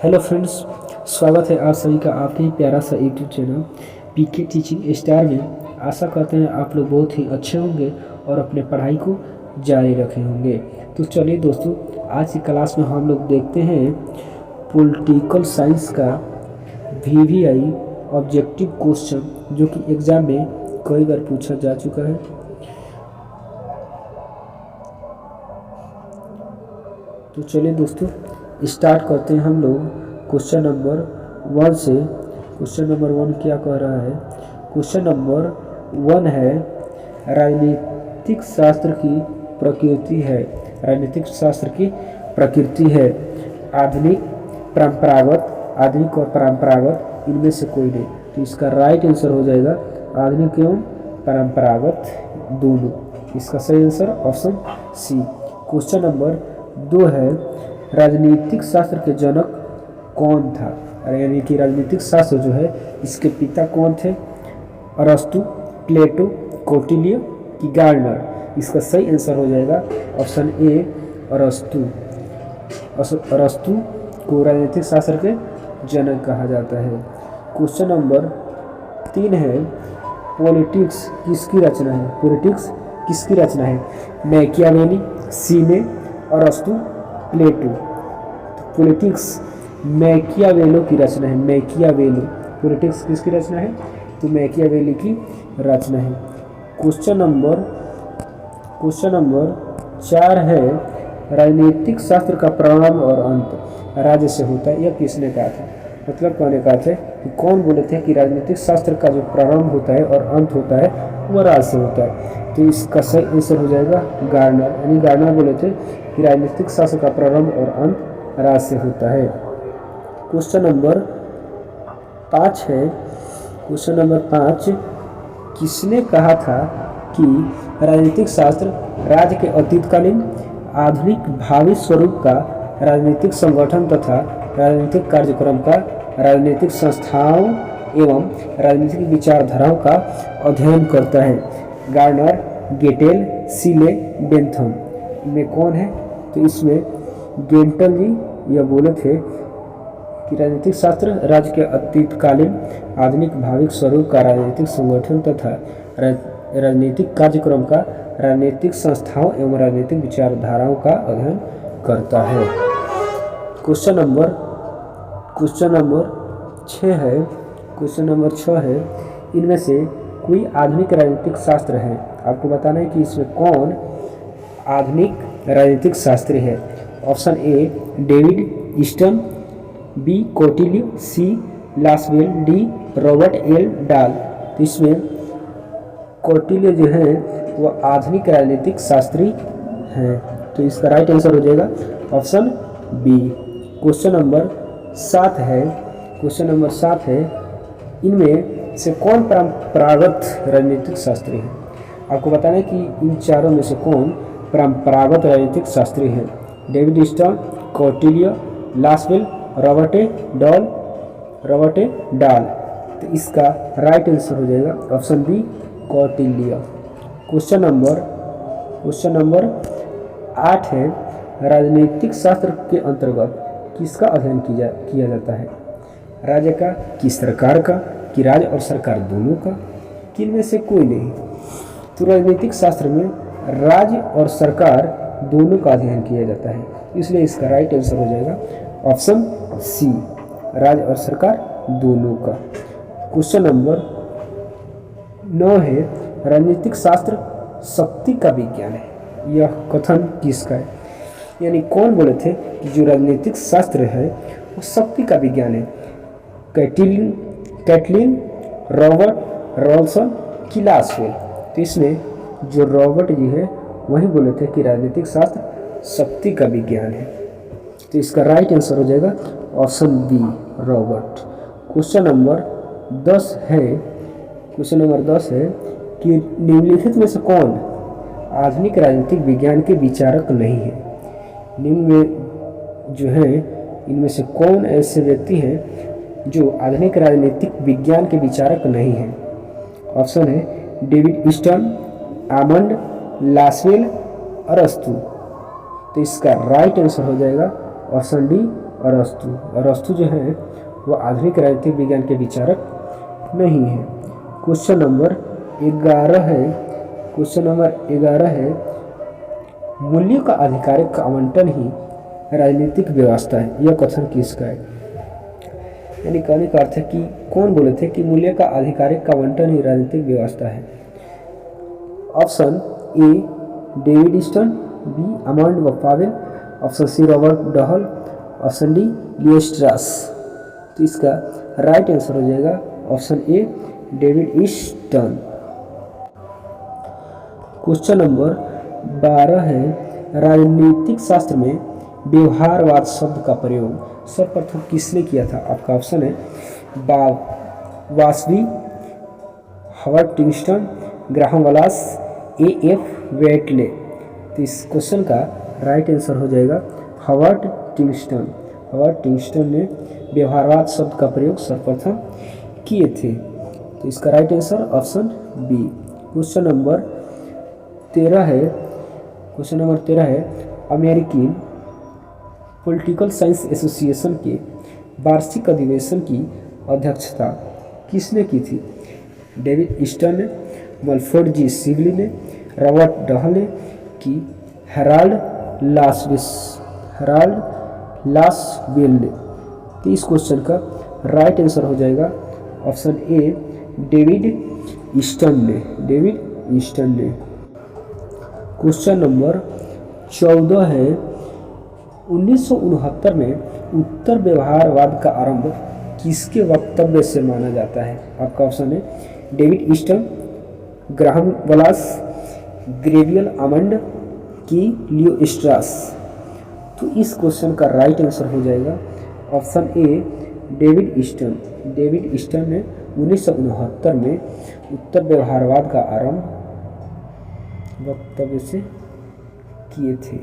Hello friends, स्वागत है आप सभी का आपके ही प्यारा सा YouTube channel PK teaching star में। आशा करते हैं आप लोग बहुत ही अच्छे होंगे और अपने पढ़ाई को जारी रखे होंगे। तो चलिए दोस्तों, आज की क्लास में हम लोग देखते हैं पॉलिटिकल साइंस का वीवीआई ऑब्जेक्टिव क्वेश्चन, जो कि एग्ज़ाम में कई बार पूछा जा चुका है। तो चलिए दोस्तों, स्टार्ट करते हैं हम लोग क्वेश्चन नंबर 1 से। क्वेश्चन नंबर 1 क्या कह रहा है? क्वेश्चन नंबर 1 है, राजनीतिक शास्त्र की प्रकृति है। राजनीतिक शास्त्र की प्रकृति है आधुनिक, परंपरागत। आधुनिक और परंपरागत इनमें से कोई नहीं, तो इसका राइट आंसर हो जाएगा आधुनिक एवं परंपरागत दोनों। इसका सही answer option C. Question number 2 है, राजनीतिक शास्त्र के जनक कौन था? यानी कि राजनीतिक शास्त्र जो है इसके पिता कौन थे? अरस्तु, प्लेटो, कौटिल्य कि गार्डनर? इसका सही आंसर हो जाएगा ऑप्शन ए, अरस्तु। अरस्तु को राजनीतिक शास्त्र के जनक कहा जाता है। क्वेश्चन नंबर 3 है, पॉलिटिक्स किसकी रचना है? पॉलिटिक्स किसकी रचना है? मैकियावेली, सीने, अरस्तु, प्लेटो? पॉलिटिक्स मैकियावेलो की रचना है। मैकियावेलो। पॉलिटिक्स किसकी रचना है? तो मैकियावेली की रचना है। क्वेश्चन नंबर 4 है, राजनीतिक शास्त्र का प्रारंभ और अंत राज्य से होता है। यह किसने कहा था? मतलब कहने का थे कि कौन बोले थे कि राजनीतिक शास्त्र का जो प्रारंभ होता है और अंत होता है वह राज्य से होता है? तो इसका सही आंसर हो जाएगा गार्डनर। यानी गार्डनर बोले थे कि राजनीतिक शास्त्र का प्रारंभ और अंत राज्य से होता है। क्वेश्चन नंबर 5 है। क्वेश्चन नंबर 5, किसने कहा था कि राजनीतिक शास्त्र राज्य के अतीतकालीन, आधुनिक, भावी स्वरूप का, राजनीतिक संगठन तथा राजनीतिक कार्यक्रम का, राजनीतिक संस्थाओं एवं राजनीतिक विचारधाराओं का अध्ययन करता है? गार्डनर, गेटेल, सीले, बेंथम में कौन है? तो इसमें गेंटल जी यह बोले थे कि राजनीतिक शास्त्र राज्य के अतीतकालीन, आधुनिक, भाविक स्वरूप का, राजनीतिक संगठन तथा राजनीतिक कार्यक्रम का, राजनीतिक संस्थाओं एवं राजनीतिक विचारधाराओं का अध्ययन करता है। क्वेश्चन नंबर 6 है। क्वेश्चन नंबर 6 है, इनमें से कोई आधुनिक राजनीतिक शास्त्र है? आपको बताना है कि इसमें कौन आधुनिक राजनीतिक शास्त्री है। Option A, David Easton, B, Kautilya, C, Lasswell, D, Robert L Dahl? तो इसमें कौटिल्य जो है वह आधुनिक राजनीतिक शास्त्री हैं, तो इसका राइट आंसर हो जाएगा ऑप्शन बी। क्वेश्चन नंबर 7 है। क्वेश्चन नंबर 7 है, इनमें से कौन परंपरागत राजनीतिक शास्त्री है? आपको बताना है कि इन चारों में से कौन परंपरागत राजनीतिक शास्त्री है? David Easton, Kautilya, Lasswell, Robert A Dahl? तो इसका राइट आंसर हो जाएगा option B, Kautilya. Question number 8 है, राजनीतिक शास्त्र के अंतर्गत किसका अध्ययन किया जाता है? राज्य का कि सरकार का, कि राज्य और सरकार दोनों का, किन में से कोई नहीं? तो राजनीतिक शास्त्र में राज्य और सरकार दोनों का अध्ययन किया जाता है, इसलिए इसका राइट आंसर हो जाएगा ऑप्शन सी, राज्य और सरकार दोनों का। क्वेश्चन नंबर 9 है, राजनीतिक शास्त्र शक्ति का विज्ञान है। यह कथन किसका है? यानी कौन बोले थे कि जो राजनीतिक शास्त्र है वो शक्ति का विज्ञान है? कैटलिन, रॉबर्ट, रॉल्सन कि लासवेल? तो इसमें जो रॉबर्ट जी है वही बोले थे कि राजनीतिक शास्त्र शक्ति का विज्ञान है, तो इसका राइट आंसर हो जाएगा option B, Robert. Question number 10 है। क्वेश्चन नंबर 10 है कि निम्नलिखित में से कौन आधुनिक राजनीतिक विज्ञान के विचारक नहीं है? निम्न में जो है इनमें से कौन ऐसे व्यक्ति हैं जो आधुनिक राजनीतिक विज्ञान के विचारक नहीं हैं? ऑप्शन है डेविड ईस्टन, आमंड, लासवेल, अरस्तु? तो इसका राइट आंसर हो जाएगा ऑप्शन डी, अरस्तु। अरस्तु जो है वो आधुनिक राजनीतिक विज्ञान के विचारक नहीं है। क्वेश्चन नंबर 11 है मूल्यों का आधिकारिक आवंटन ही राजनीतिक व्यवस्था है। यह कथन किसका है? यानी कहने का अर्थ है कि कौन बोले थे कि मूल्य का आधिकारिक आवंटन ही राजनीतिक व्यवस्था है? Option A David Easton, B Almond व Powell, option C Robert Dahl, option D Leo Strauss. तो इसका राइट आंसर हो जाएगा option A David Easton. Question number 12 है राजनीतिक शास्त्र में व्यवहारवाद शब्द का प्रयोग सर्वप्रथम किसने किया था? आपका ऑप्शन है वासवी, हॉवर्ड टिंगस्टन, ग्राहम वलास, ए.एफ. वेटले। तो इस क्वेश्चन का राइट आंसर हो जाएगा हॉवर्ड टिंगस्टन। हॉवर्ड टिंगस्टन ने व्यवहारवाद शब्द का प्रयोग सर्वप्रथम किए थे। तो इसका right answer option B. Question number 13 है अमेरिकी पॉलिटिकल साइंस एसोसिएशन के वार्षिक अधिवेशन की अध्यक्षता किसने की थी? डेविड ईस्टन ने, मलफोर्ड जी सिगली ने, रॉबर्ट डहल ने की हेराल्ड लासवेल ने। तो इस क्वेश्चन का राइट आंसर हो जाएगा ऑप्शन ए डेविड ईस्टन ने। क्वेश्चन नंबर 14 है 1969 में उत्तर व्यवहारवाद का आरंभ किसके वक्तव्य से माना जाता है? आपका ऑप्शन है David Easton, Graham Wallas, Gabriel Almond की लियो स्ट्रास। तो इस क्वेश्चन का राइट आंसर हो जाएगा option A David Easton. David Easton ने 1969 में उत्तर व्यवहारवाद का आरंभ वक्तव्य से किए थे।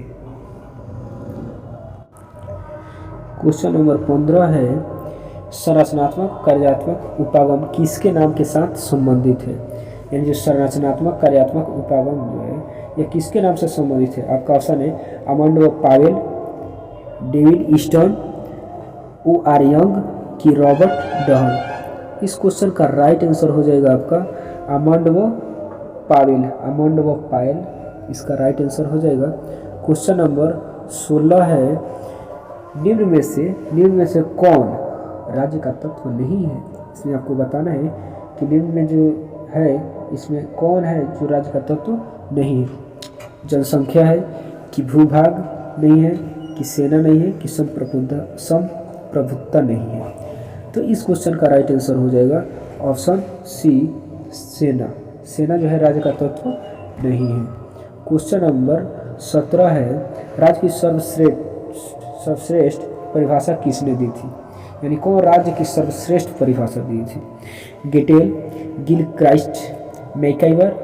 क्वेश्चन नंबर 15 है संरचनात्मक कार्यात्मक उपागम किसके नाम के साथ संबंधित है? यानी जो संरचनात्मक कार्यात्मक उपागम जो है यह किसके नाम से संबंधित है? आपका ऑप्शन है अमांड व Powell, David Easton, O R Young की रॉबर्ट डहल। इस क्वेश्चन का राइट आंसर हो जाएगा आपका अमांड व पावेल। इसका राइट आंसर हो जाएगा। क्वेश्चन नंबर 16 है निम्न में से कौन राज्य का तत्व नहीं है? इसमें आपको बताना है कि निम्न में जो है इसमें कौन है जो राज्य का तत्व नहीं है? जनसंख्या है कि भूभाग नहीं है कि सेना नहीं है कि संप्रभुत्ता नहीं है? तो इस क्वेश्चन का राइट आंसर हो जाएगा ऑप्शन सी सेना जो है राज्य का तत्व नहीं है। क्वेश्चन नंबर 17 है राज्य की सर्वश्रेष्ठ परिभाषा किसने दी थी? यानी कौन राज्य की सर्वश्रेष्ठ परिभाषा दी थी? Gettell, Gilchrist, MacIver,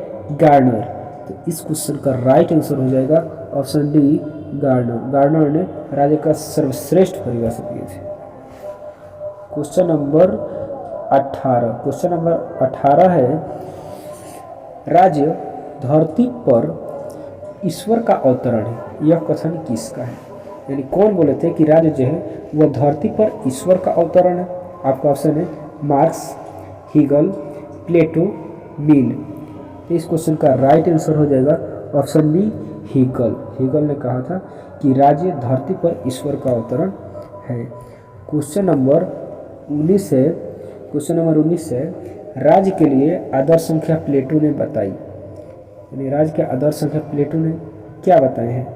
Garner. तो इस क्वेश्चन का राइट आंसर हो जाएगा ऑप्शन डी गार्नर ने राज्य का सर्वश्रेष्ठ परिभाषा दी थी। क्वेश्चन नंबर 18 है राज्य धरती पर ईश्वर का अवतरण है। यह कथन किसका है? यानी कौन बोले थे कि राज्य जो है वह धरती पर ईश्वर का अवतरण है? आपका ऑप्शन है मार्क्स, हीगल, प्लेटो, मिल। तो इस क्वेश्चन का राइट आंसर हो जाएगा ऑप्शन बी हीगल ने कहा था कि राज्य धरती पर ईश्वर का अवतरण है। क्वेश्चन नंबर 19 है राज्य के लिए आदर्श संख्या प्लेटो ने बताई। यानी राज्य के आदर्श संख्या प्लेटो ने क्या बताए हैं?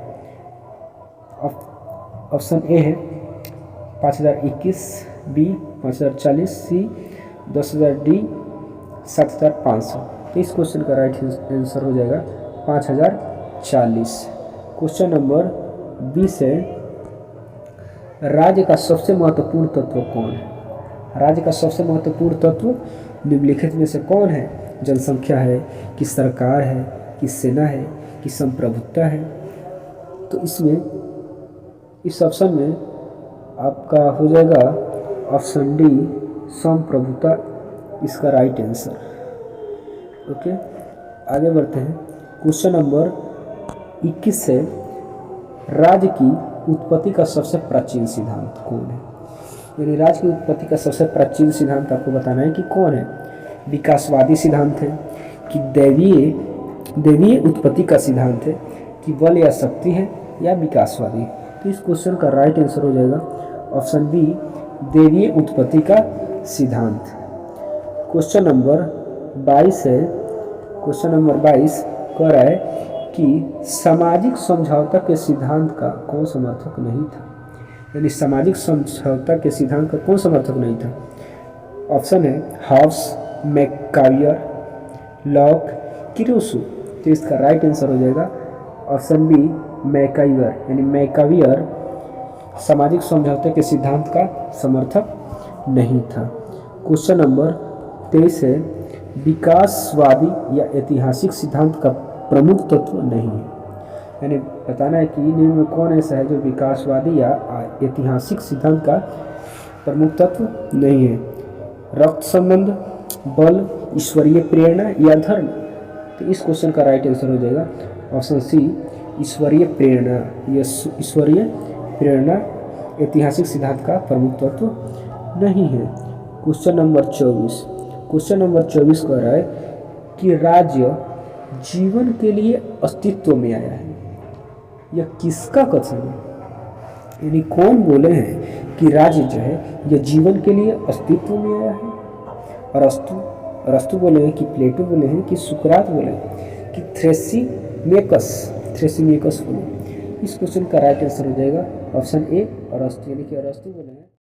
ऑप्शन ए है 5021, बी 5040, सी 10,000, डी 7,500। तो इस क्वेश्चन का राइट आंसर हो जाएगा 5040। क्वेश्चन नंबर 20 है राज्य का सबसे महत्वपूर्ण तत्व कौन है? राज्य का सबसे महत्वपूर्ण तत्व निम्नलिखित में से कौन है? जनसंख्या है कि सरकार है कि सेना है कि संप्रभुत्ता है? तो इसमें इस ऑप्शन में आपका हो जाएगा ऑप्शन डी संप्रभुत्ता इसका राइट आंसर। ओके, आगे बढ़ते हैं। क्वेश्चन नंबर 21 है राज्य की उत्पत्ति का सबसे प्राचीन सिद्धांत कौन है? यानी राज्य की उत्पत्ति का सबसे प्राचीन सिद्धांत आपको बताना है कि कौन है। विकासवादी सिद्धांत है कि दैवीय उत्पत्ति का सिद्धांत है कि बल या शक्ति है या विकासवादी। तो इस क्वेश्चन का राइट आंसर हो जाएगा ऑप्शन बी, दैवीय उत्पत्ति का सिद्धांत। क्वेश्चन नंबर 22 है। क्वेश्चन नंबर 22 कह रहा है कि सामाजिक समझौता के सिद्धांत का कौन समर्थक नहीं था? यानी सामाजिक समझौता के सिद्धांत का कौन समर्थक नहीं था? ऑप्शन है हॉब्स, मैकावियर, लॉक कि रूसो। तो इसका राइट आंसर हो जाएगा ऑप्शन बी, मैकावियर। यानी मैकावियर सामाजिक समझौते के सिद्धांत का समर्थक नहीं था। क्वेश्चन नंबर 23 है, विकासवादी या ऐतिहासिक सिद्धांत का प्रमुख तत्व नहीं है। यानी बताना है कि इनमें में कौन ऐसा है जो विकासवादी या ऐतिहासिक सिद्धांत का प्रमुख तत्व नहीं है। रक्त संबंध, बल, ईश्वरीय प्रेरणा या धर्म। तो इस क्वेश्चन का राइट आंसर हो जाएगा ऑप्शन सी, ईश्वरीय प्रेरणा। ईश्वरीय प्रेरणा ऐतिहासिक सिद्धांत का प्रमुख तत्व नहीं है। Question number 24। क्वेश्चन नंबर 24 कह रहा है कि राज्य जीवन के लिए अस्तित्व में आया है। यह किसका कथन है? यानी कौन बोले हैं कि राज्य जो है यह जीवन के लिए अस्तित्व में आया है? अरस्तु बोले हैं कि प्लेटो बोले हैं कि सुकरात बोले हैं कि थ्रेसिमेकस बोले? इस क्वेश्चन का राइट आंसर हो जाएगा ऑप्शन ए, अरस्तु। यानी कि अरस्तु बोले हैं।